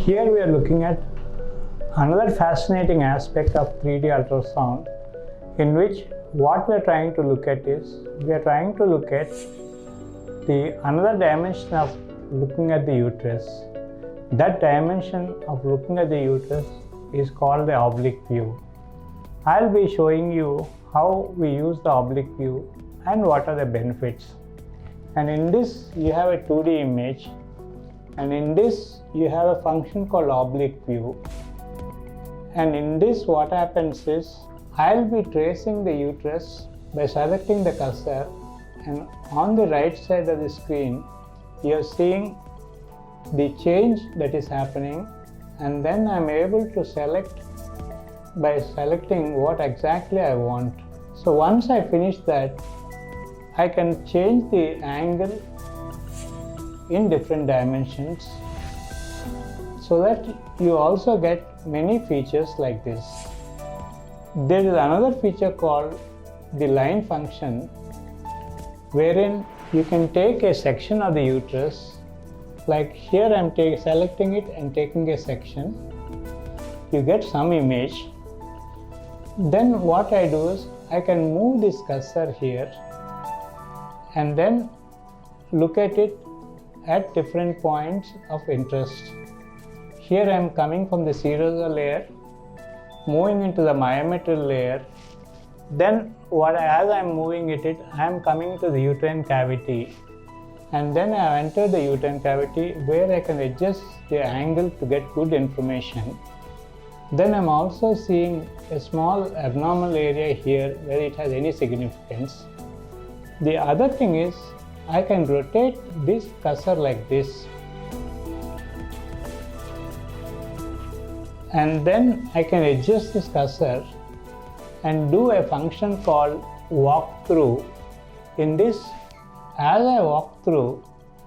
Here we are looking at another fascinating aspect of 3D ultrasound, in which what we are trying to look at is, we are trying to look at the another dimension of looking at the uterus. That dimension of looking at the uterus is called the oblique view. I'll be showing you how we use the oblique view and what are the benefits. And in this you have a 2D image, and in this you have a function called oblique view. And in this what happens is, I'll be tracing the uterus by selecting the cursor, and on the right side of the screen you're seeing the change that is happening, and then I'm able to select by selecting what exactly I want. So once I finish that, I can change the angle in different dimensions so that you also get many features like this. There is another feature called the line function, wherein you can take a section of the uterus, like here I'm selecting it and taking a section. You get some image. Then what I do is, I can move this cursor here and then look at it at different points of interest. Here I am coming from the serosa layer, moving into the myometrial layer. Then as I am moving it, I am coming to the uterine cavity, and then I have entered the uterine cavity where I can adjust the angle to get good information. Then I am also seeing a small abnormal area here where it has any significance. The other thing is, I can rotate this cursor like this, and then I can adjust this cursor and do a function called walk through. In this, as I walk through,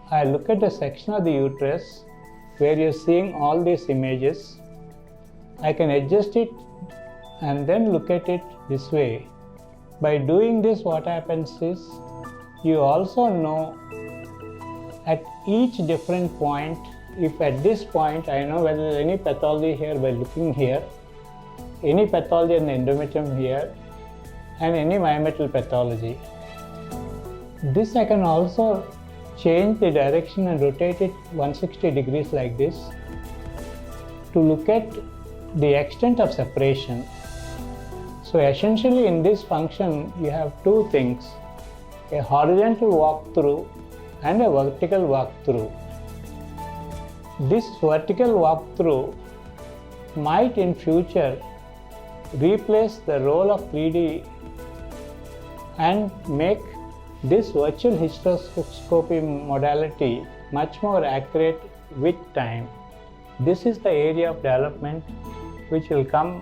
I look at a section of the uterus where you're seeing all these images. I can adjust it and then look at it this way. By doing this, what happens is, you also know at each different point, if at this point I know whether there is any pathology here by looking here, any pathology in the endometrium here, and any myometrial pathology. This I can also change the direction and rotate it 160 degrees like this to look at the extent of separation. So essentially in this function you have two things, a horizontal walkthrough and a vertical walkthrough. This vertical walkthrough might in future replace the role of 3D and make this virtual hysteroscopy modality much more accurate with time. This is the area of development which will come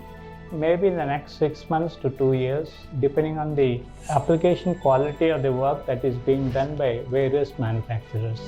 maybe in the next 6 months to 2 years, depending on the application quality of the work that is being done by various manufacturers.